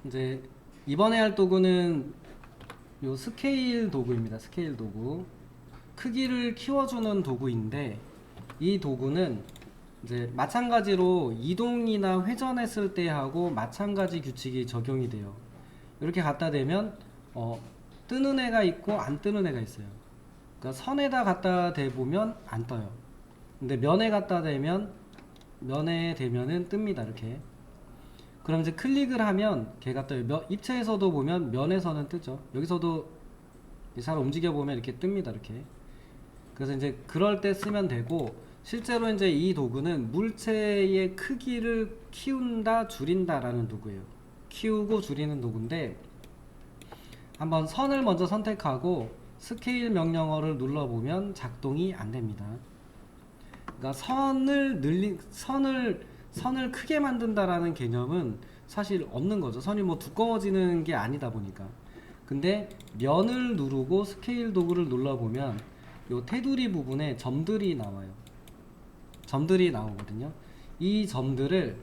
이제 이번에 할 도구는 요 스케일 도구입니다. 스케일 도구. 크기를 키워주는 도구인데 이 도구는 이제 마찬가지로 이동이나 회전했을 때 하고 마찬가지 규칙이 적용이 돼요. 이렇게 갖다 대면 뜨는 애가 있고 안 뜨는 애가 있어요. 그러니까 선에다 갖다 대보면 안 떠요. 근데 면에 갖다 대면 면에 대면은 뜹니다. 이렇게. 그럼 이제 클릭을 하면 걔가 떠요. 입체에서도 보면 면에서는 뜨죠. 여기서도 잘 움직여 보면 이렇게 뜹니다. 이렇게. 그래서 이제 그럴 때 쓰면 되고, 실제로 이제 이 도구는 물체의 크기를 키운다 줄인다라는 도구예요. 키우고 줄이는 도구인데, 한번 선을 먼저 선택하고 스케일 명령어를 눌러보면 작동이 안 됩니다. 그러니까 선을 크게 만든다라는 개념은 사실 없는 거죠. 선이 뭐 두꺼워지는 게 아니다 보니까. 근데 면을 누르고 스케일 도구를 눌러보면 요 테두리 부분에 점들이 나와요. 점들이 나오거든요. 이 점들을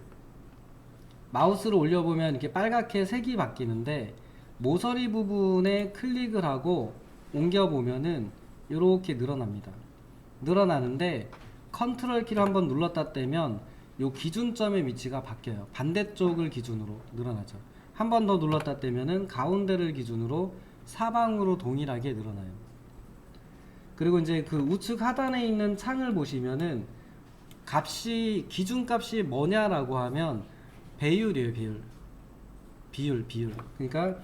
마우스로 올려보면 이렇게 빨갛게 색이 바뀌는데, 모서리 부분에 클릭을 하고 옮겨보면은 이렇게 늘어납니다. 늘어나는데 컨트롤 키를 한번 눌렀다 떼면 요 기준점의 위치가 바뀌어요. 반대쪽을 기준으로 늘어나죠. 한 번 더 눌렀다 떼면은 가운데를 기준으로 사방으로 동일하게 늘어나요. 그리고 이제 그 우측 하단에 있는 창을 보시면은 기준값이 뭐냐라고 하면 배율이에요. 비율. 그러니까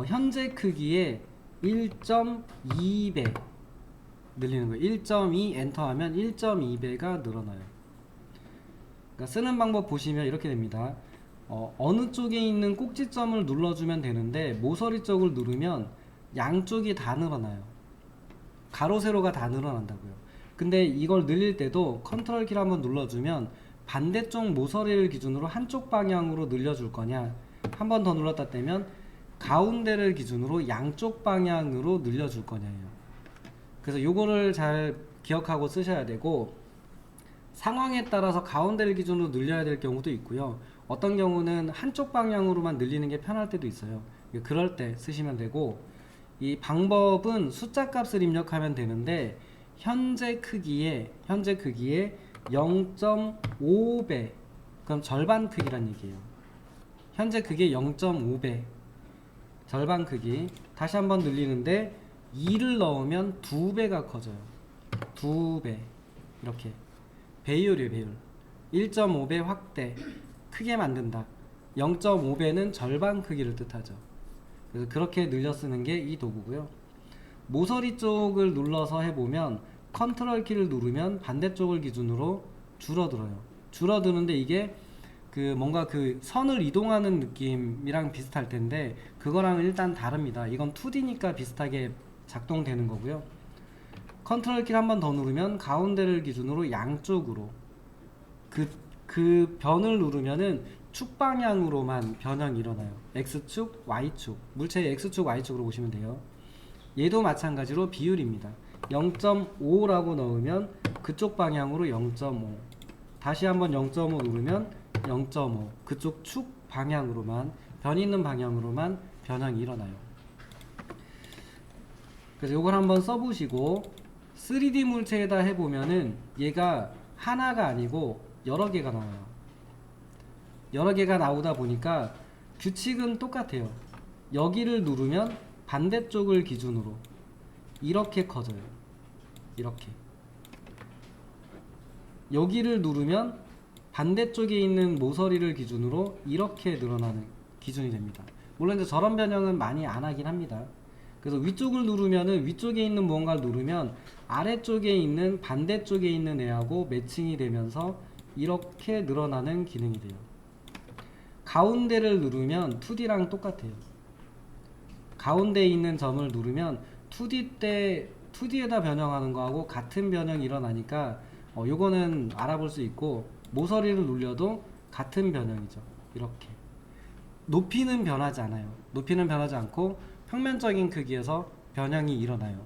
현재 크기의 1.2배 늘리는 거예요. 1.2 엔터 하면 1.2배가 늘어나요. 그러니까 쓰는 방법 보시면 이렇게 됩니다. 어느 쪽에 있는 꼭지점을 눌러주면 되는데 모서리 쪽을 누르면 양쪽이 다 늘어나요. 가로 세로가 다 늘어난다고요. 근데 이걸 늘릴 때도 컨트롤 키를 한번 눌러주면 반대쪽 모서리를 기준으로 한쪽 방향으로 늘려줄 거냐, 한 번 더 눌렀다 떼면 가운데를 기준으로 양쪽 방향으로 늘려줄 거냐예요. 그래서 요거를 잘 기억하고 쓰셔야 되고, 상황에 따라서 가운데를 기준으로 늘려야 될 경우도 있고요. 어떤 경우는 한쪽 방향으로만 늘리는 게 편할 때도 있어요. 그럴 때 쓰시면 되고, 이 방법은 숫자 값을 입력하면 되는데 현재 크기의 0.5배, 그럼 절반 크기란 얘기예요. 현재 크기의 0.5배 절반 크기. 다시 한번 늘리는데 2를 넣으면 2배가 커져요. 2배. 이렇게 배율이에요. 배율. 1.5배 확대, 크게 만든다. 0.5배는 절반 크기를 뜻하죠. 그래서 그렇게 늘려 쓰는 게 이 도구고요. 모서리 쪽을 눌러서 해보면 컨트롤 키를 누르면 반대쪽을 기준으로 줄어들어요. 줄어드는데 이게 뭔가 선을 이동하는 느낌이랑 비슷할 텐데 그거랑은 일단 다릅니다. 이건 2D니까 비슷하게 작동되는 거고요. 컨트롤 키를 한 번 더 누르면 가운데를 기준으로 양쪽으로 그 변을 누르면은 축 방향으로만 변형이 일어나요. X축, Y축. 물체의 X축, Y축으로 보시면 돼요. 얘도 마찬가지로 비율입니다. 0.5라고 넣으면 그쪽 방향으로 0.5. 다시 한번 0.5 누르면 0.5. 그쪽 축 방향으로만, 변 있는 방향으로만 변형이 일어나요. 그래서 이걸 한번 써보시고 3D 물체에다 해보면은 얘가 하나가 아니고 여러 개가 나와요. 여러 개가 나오다 보니까 규칙은 똑같아요. 여기를 누르면 반대쪽을 기준으로 이렇게 커져요. 이렇게. 여기를 누르면 반대쪽에 있는 모서리를 기준으로 이렇게 늘어나는 기준이 됩니다. 물론 이제 저런 변형은 많이 안 하긴 합니다. 그래서 위쪽을 누르면은 위쪽에 있는 무언가를 누르면 아래쪽에 있는 반대쪽에 있는 애하고 매칭이 되면서 이렇게 늘어나는 기능이 돼요. 가운데를 누르면 2D랑 똑같아요. 가운데에 있는 점을 누르면 2D에다 변형하는 거하고 같은 변형이 일어나니까 요거는 알아볼 수 있고, 모서리를 눌려도 같은 변형이죠. 이렇게. 높이는 변하지 않아요. 높이는 변하지 않고 평면적인 크기에서 변형이 일어나요.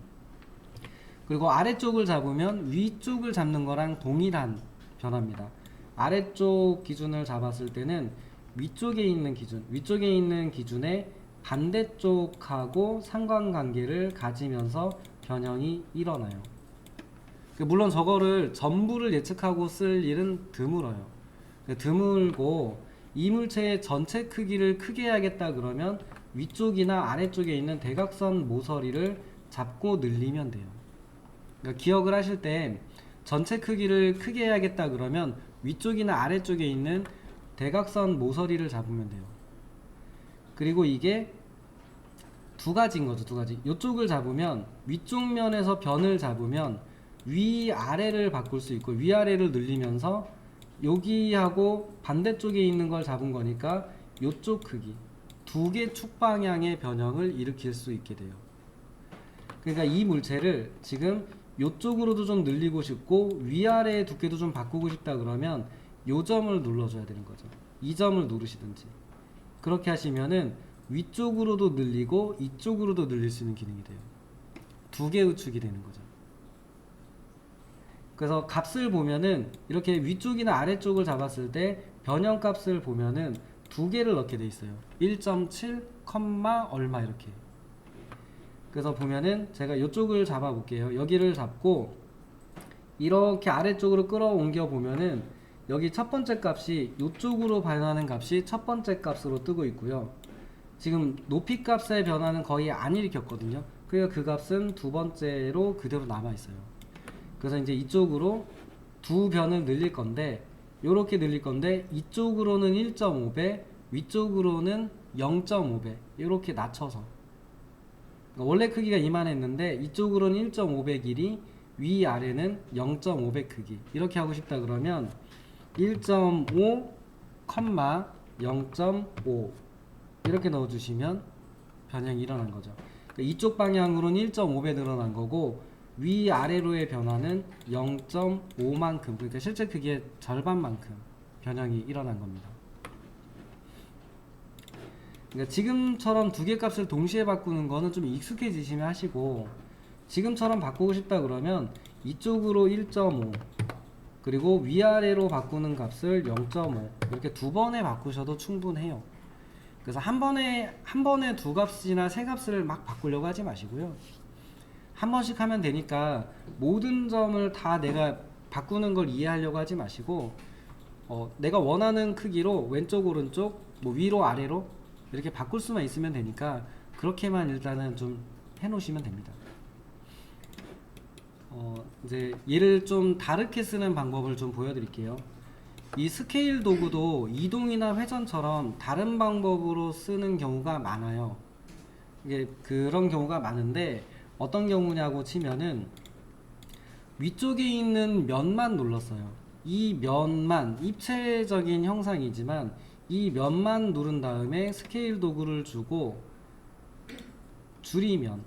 그리고 아래쪽을 잡으면 위쪽을 잡는 거랑 동일한 변화입니다. 아래쪽 기준을 잡았을 때는 위쪽에 있는 기준, 위쪽에 있는 기준의 반대쪽하고 상관관계를 가지면서 변형이 일어나요. 물론 저거를 전부를 예측하고 쓸 일은 드물어요. 드물고 이물체의 전체 크기를 크게 해야겠다 그러면 위쪽이나 아래쪽에 있는 대각선 모서리를 잡고 늘리면 돼요. 그러니까 기억을 하실 때 전체 크기를 크게 해야겠다 그러면 위쪽이나 아래쪽에 있는 대각선 모서리를 잡으면 돼요. 그리고 이게 두 가지인 거죠. 두 가지. 이쪽을 잡으면 위쪽 면에서 변을 잡으면 위아래를 바꿀 수 있고 위아래를 늘리면서 여기하고 반대쪽에 있는 걸 잡은 거니까 이쪽 크기 두 개 축 방향의 변형을 일으킬 수 있게 돼요. 그러니까 이 물체를 지금 이쪽으로도 좀 늘리고 싶고 위아래의 두께도 좀 바꾸고 싶다 그러면 요 점을 눌러줘야 되는 거죠. 이 점을 누르시든지 그렇게 하시면은 위쪽으로도 늘리고 이쪽으로도 늘릴 수 있는 기능이 돼요. 두 개의 축이 되는 거죠. 그래서 값을 보면은 이렇게 위쪽이나 아래쪽을 잡았을 때 변형 값을 보면은 두 개를 넣게 돼 있어요. 1.7, 얼마 이렇게. 그래서 보면은 제가 이쪽을 잡아 볼게요. 여기를 잡고 이렇게 아래쪽으로 끌어옮겨 보면은 여기 첫 번째 값이 이쪽으로 변하는 값이 첫 번째 값으로 뜨고 있고요. 지금 높이 값의 변화는 거의 안 일으켰거든요. 그러니까 그 값은 두 번째로 그대로 남아 있어요. 그래서 이제 이쪽으로 두 변을 늘릴 건데 요렇게 늘릴 건데 이쪽으로는 1.5배 위쪽으로는 0.5배 이렇게 낮춰서 그러니까 원래 크기가 이만했는데 이쪽으로는 1.5배 길이 위아래는 0.5배 크기 이렇게 하고 싶다 그러면 1.5, 0.5 이렇게 넣어주시면 변형이 일어난 거죠. 그러니까 이쪽 방향으로는 1.5배 늘어난 거고 위아래로의 변화는 0.5만큼 그러니까 실제 크기의 절반만큼 변형이 일어난 겁니다. 그러니까 지금처럼 두 개 값을 동시에 바꾸는 거는 좀 익숙해지시면 하시고 지금처럼 바꾸고 싶다 그러면 이쪽으로 1.5 그리고 위아래로 바꾸는 값을 0.5 이렇게 두 번에 바꾸셔도 충분해요. 그래서 한 번에 두 값이나 세 값을 막 바꾸려고 하지 마시고요. 한 번씩 하면 되니까 모든 점을 다 내가 바꾸는 걸 이해하려고 하지 마시고 내가 원하는 크기로 왼쪽 오른쪽 뭐 위로 아래로 이렇게 바꿀 수만 있으면 되니까 그렇게만 일단은 좀 해놓으시면 됩니다. 이제 얘를 좀 다르게 쓰는 방법을 좀 보여드릴게요. 이 스케일 도구도 이동이나 회전처럼 다른 방법으로 쓰는 경우가 많아요. 이게 그런 경우가 많은데 어떤 경우냐고 치면은 위쪽에 있는 면만 눌렀어요. 이 면만 입체적인 형상이지만 이 면만 누른 다음에 스케일 도구를 주고 줄이면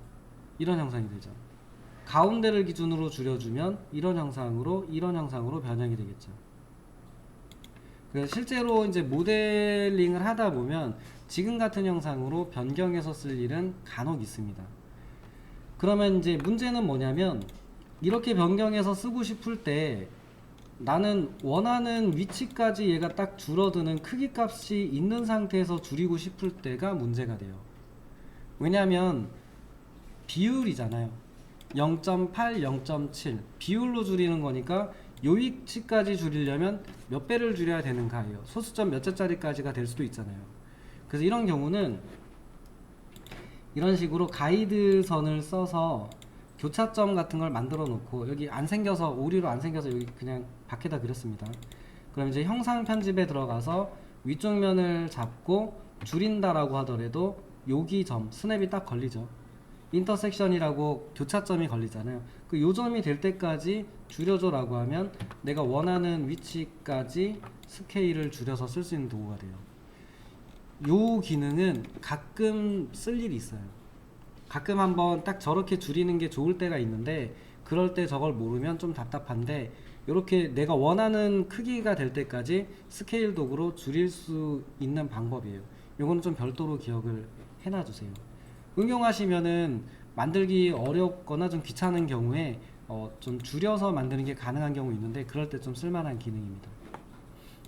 이런 형상이 되죠. 가운데를 기준으로 줄여주면 이런 형상으로 변형이 되겠죠. 그래서 실제로 이제 모델링을 하다 보면 지금 같은 형상으로 변경해서 쓸 일은 간혹 있습니다. 그러면 이제 문제는 뭐냐면 이렇게 변경해서 쓰고 싶을 때 나는 원하는 위치까지 얘가 딱 줄어드는 크기 값이 있는 상태에서 줄이고 싶을 때가 문제가 돼요. 왜냐하면 비율이잖아요. 0.8, 0.7 비율로 줄이는 거니까 요 위치까지 줄이려면 몇 배를 줄여야 되는가예요. 소수점 몇 자짜리까지가 될 수도 있잖아요. 그래서 이런 경우는 이런 식으로 가이드선을 써서 교차점 같은 걸 만들어 놓고 여기 안 생겨서 오류로 안 생겨서 여기 그냥 밖에다 그렸습니다. 그럼 이제 형상 편집에 들어가서 위쪽 면을 잡고 줄인다라고 하더라도 여기 점 스냅이 딱 걸리죠. 인터섹션이라고 교차점이 걸리잖아요. 그 요점이 될 때까지 줄여줘 라고 하면 내가 원하는 위치까지 스케일을 줄여서 쓸 수 있는 도구가 돼요. 요 기능은 가끔 쓸 일이 있어요. 가끔 한번 딱 저렇게 줄이는 게 좋을 때가 있는데 그럴 때 저걸 모르면 좀 답답한데 이렇게 내가 원하는 크기가 될 때까지 스케일 도구로 줄일 수 있는 방법이에요. 요거는 좀 별도로 기억을 해놔주세요. 응용하시면은 만들기 어렵거나 좀 귀찮은 경우에 좀 줄여서 만드는 게 가능한 경우 있는데 그럴 때 좀 쓸만한 기능입니다.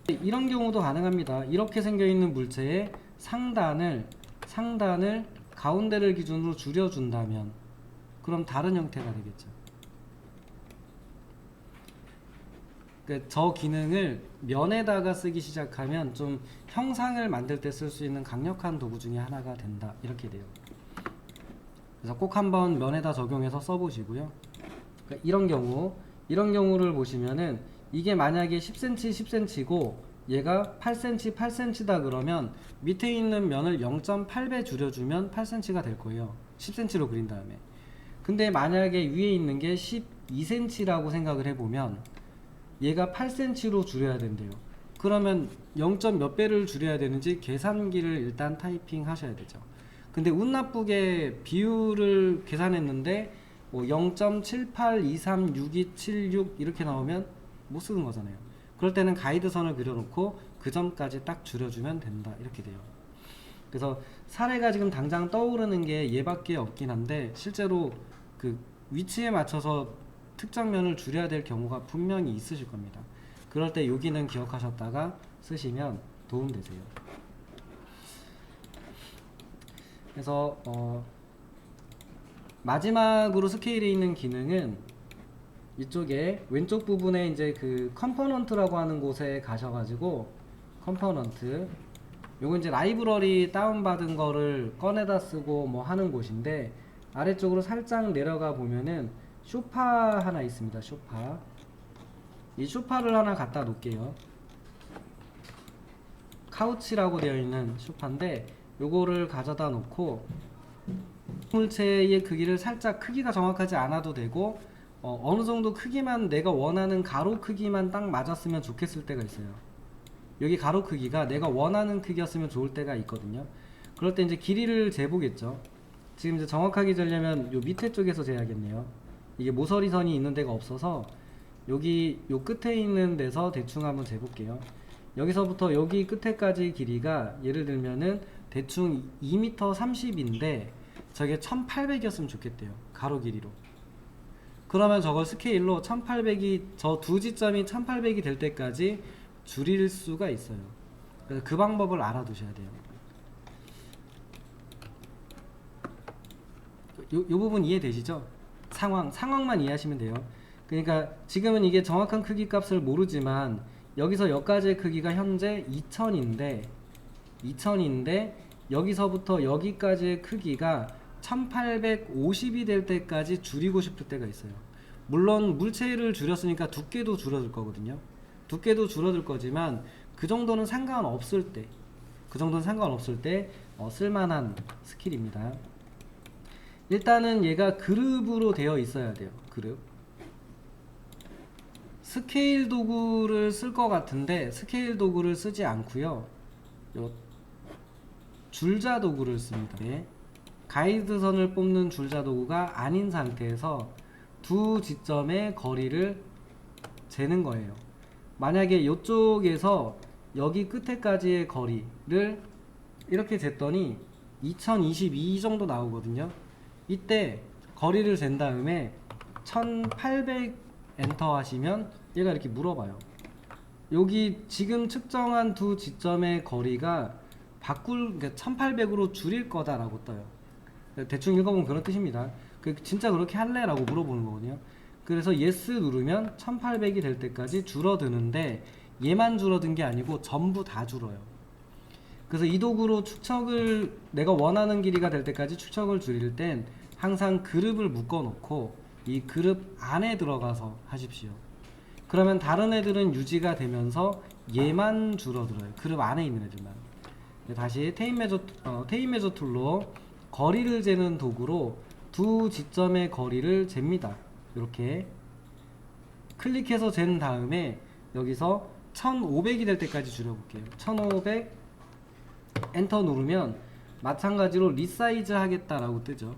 이런 경우도 가능합니다. 이렇게 생겨있는 물체의 상단을 가운데를 기준으로 줄여준다면 그럼 다른 형태가 되겠죠. 그러니까 저 기능을 면에다가 쓰기 시작하면 좀 형상을 만들 때 쓸 수 있는 강력한 도구 중에 하나가 된다, 이렇게 돼요. 그래서 꼭 한번 면에다 적용해서 써보시고요. 그러니까 이런 경우를 보시면은 이게 만약에 10cm 10cm고 얘가 8cm 8cm다 그러면 밑에 있는 면을 0.8배 줄여주면 8cm가 될 거예요. 10cm로 그린 다음에. 근데 만약에 위에 있는 게 12cm라고 생각을 해보면 얘가 8cm로 줄여야 된대요. 그러면 0. 몇 배를 줄여야 되는지 계산기를 일단 타이핑 하셔야 되죠. 근데 운 나쁘게 비율을 계산했는데 뭐 0.78236276 이렇게 나오면 못 쓰는 거잖아요. 그럴 때는 가이드선을 그려놓고 그 점까지 딱 줄여주면 된다, 이렇게 돼요. 그래서 사례가 지금 당장 떠오르는 게 얘밖에 없긴 한데 실제로 그 위치에 맞춰서 특정 면을 줄여야 될 경우가 분명히 있으실 겁니다. 그럴 때 여기는 기억하셨다가 쓰시면 도움되세요. 그래서 마지막으로 스케일에 있는 기능은 이쪽에 왼쪽 부분에 이제 그 컴포넌트라고 하는 곳에 가셔가지고 컴포넌트, 요거 이제 라이브러리 다운받은 거를 꺼내다 쓰고 뭐 하는 곳인데 아래쪽으로 살짝 내려가 보면은 쇼파 하나 있습니다. 쇼파. 이 쇼파를 하나 갖다 놓을게요. 카우치라고 되어 있는 쇼파인데 요거를 가져다 놓고 물체의 크기를 살짝, 크기가 정확하지 않아도 되고 어느 정도 크기만, 내가 원하는 가로 크기만 딱 맞았으면 좋겠을 때가 있어요. 여기 가로 크기가 내가 원하는 크기였으면 좋을 때가 있거든요. 그럴 때 이제 길이를 재보겠죠. 지금 이제 정확하게 재려면 요 밑에 쪽에서 재야겠네요. 이게 모서리선이 있는 데가 없어서 여기 요 끝에 있는 데서 대충 한번 재볼게요. 여기서부터 여기 끝에까지 길이가 예를 들면은 대충 2m 30인데 저게 1800이었으면 좋겠대요. 가로 길이로. 그러면 저걸 스케일로 1800이, 저 두 지점이 1800이 될 때까지 줄일 수가 있어요. 그래서 그 방법을 알아두셔야 돼요. 요 부분 이해되시죠? 상황만 이해하시면 돼요. 그러니까 지금은 이게 정확한 크기 값을 모르지만 여기서 여기까지의 크기가 현재 2000인데 여기서부터 여기까지의 크기가 1850이 될 때까지 줄이고 싶을 때가 있어요. 물론 물체를 줄였으니까 두께도 줄어들 거거든요. 두께도 줄어들 거지만 그 정도는 상관없을 때, 쓸만한 스킬입니다. 일단은 얘가 그룹으로 되어 있어야 돼요. 그룹. 스케일 도구를 쓸 것 같은데 스케일 도구를 쓰지 않고요. 요 줄자 도구를 씁니다. 네. 가이드선을 뽑는 줄자 도구가 아닌 상태에서 두 지점의 거리를 재는 거예요. 만약에 이쪽에서 여기 끝에까지의 거리를 이렇게 쟀더니 2022 정도 나오거든요. 이때 거리를 잰 다음에 1800 엔터 하시면 얘가 이렇게 물어봐요. 여기 지금 측정한 두 지점의 거리가 그러니까 1800으로 줄일 거다라고 떠요. 대충 읽어보면 그런 뜻입니다. 진짜 그렇게 할래? 라고 물어보는 거거든요. 그래서 yes 누르면 1800이 될 때까지 줄어드는데 얘만 줄어든 게 아니고 전부 다 줄어요. 그래서 이 도구로 축척을, 내가 원하는 길이가 될 때까지 축척을 줄일 땐 항상 그룹을 묶어 놓고 이 그룹 안에 들어가서 하십시오. 그러면 다른 애들은 유지가 되면서 얘만 줄어들어요. 그룹 안에 있는 애들만. 다시 테임 메저 툴로 거리를 재는 도구로 두 지점의 거리를 잽니다. 이렇게 클릭해서 잰 다음에 여기서 1500이 될 때까지 줄여볼게요. 1500 엔터 누르면 마찬가지로 리사이즈 하겠다라고 뜨죠.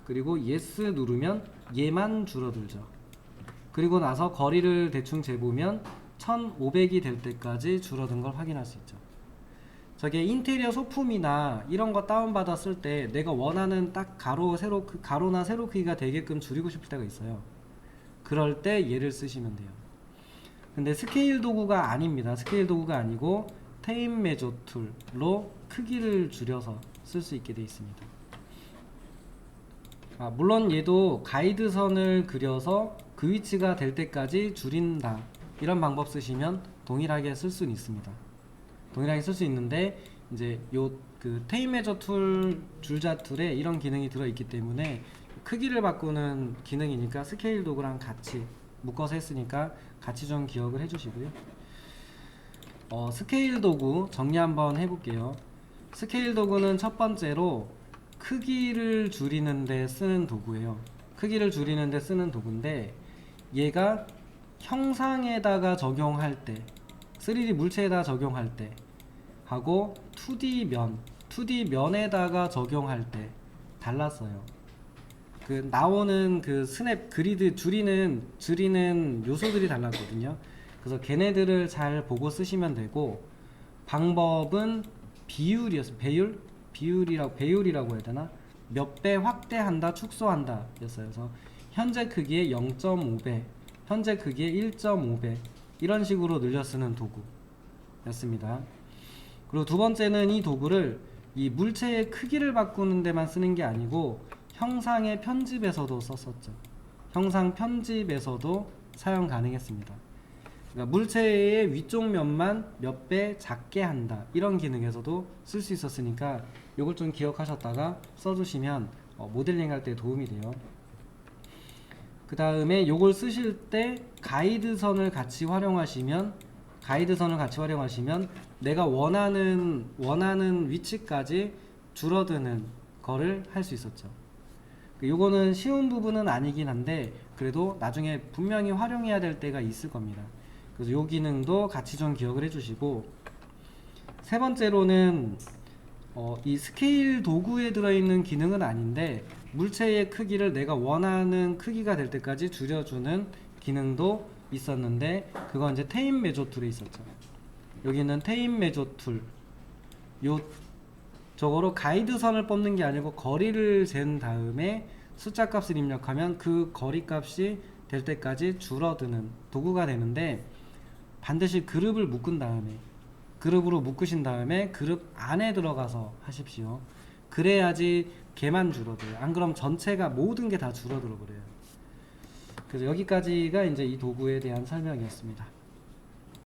그리고 yes 누르면 얘만 줄어들죠. 그리고 나서 거리를 대충 재보면 1500이 될 때까지 줄어든 걸 확인할 수 있죠. 저게 인테리어 소품이나 이런 거 다운받았을 때 내가 원하는 딱 가로나 세로 크기가 되게끔 줄이고 싶을 때가 있어요. 그럴 때 얘를 쓰시면 돼요. 근데 스케일 도구가 아닙니다. 스케일 도구가 아니고 테이프 메저 툴로 크기를 줄여서 쓸 수 있게 되어 있습니다. 물론 얘도 가이드선을 그려서 그 위치가 될 때까지 줄인다, 이런 방법 쓰시면 동일하게 쓸 수는 있습니다. 동일하게 쓸 수 있는데 이제 요 그 테이프 메저 툴 줄자 툴에 이런 기능이 들어 있기 때문에 크기를 바꾸는 기능이니까 스케일 도구랑 같이 묶어서 했으니까 같이 좀 기억을 해주시고요. 스케일 도구 정리 한번 해볼게요. 스케일 도구는 첫 번째로 크기를 줄이는데 쓰는 도구예요. 크기를 줄이는데 쓰는 도구인데 얘가 형상에다가 적용할 때, 3D 물체에다 적용할 때 하고 2D 면에다가 적용할 때 달랐어요. 그 나오는 그 스냅 그리드 줄이는 요소들이 달랐거든요. 그래서 걔네들을 잘 보고 쓰시면 되고, 방법은 배율이라고 해야 되나? 몇 배 확대한다, 축소한다 였어요. 그래서 현재 크기의 0.5배, 현재 크기의 1.5배 이런 식으로 늘려 쓰는 도구였습니다. 그리고 두 번째는 이 도구를 이 물체의 크기를 바꾸는 데만 쓰는 게 아니고 형상의 편집에서도 썼었죠. 형상 편집에서도 사용 가능했습니다. 그러니까 물체의 위쪽 면만 몇 배 작게 한다, 이런 기능에서도 쓸 수 있었으니까 이걸 좀 기억하셨다가 써주시면 모델링 할 때 도움이 돼요. 그 다음에 이걸 쓰실 때 가이드선을 같이 활용하시면 내가 원하는 위치까지 줄어드는 거를 할 수 있었죠. 요거는 쉬운 부분은 아니긴 한데 그래도 나중에 분명히 활용해야 될 때가 있을 겁니다. 그래서 요 기능도 같이 좀 기억을 해주시고, 세 번째로는 이 스케일 도구에 들어있는 기능은 아닌데 물체의 크기를 내가 원하는 크기가 될 때까지 줄여주는 기능도 있었는데, 그건 이제 테이프 메저 툴에 있었죠. 여기는 테이프 메저 툴, 저거로 가이드선을 뽑는 게 아니고 거리를 잰 다음에 숫자 값을 입력하면 그 거리 값이 될 때까지 줄어드는 도구가 되는데, 반드시 그룹을 그룹으로 묶으신 다음에 그룹 안에 들어가서 하십시오. 그래야지 걔만 줄어들어요. 안 그럼 전체가 모든 게 다 줄어들어 버려요. 그래서 여기까지가 이제 이 도구에 대한 설명이었습니다.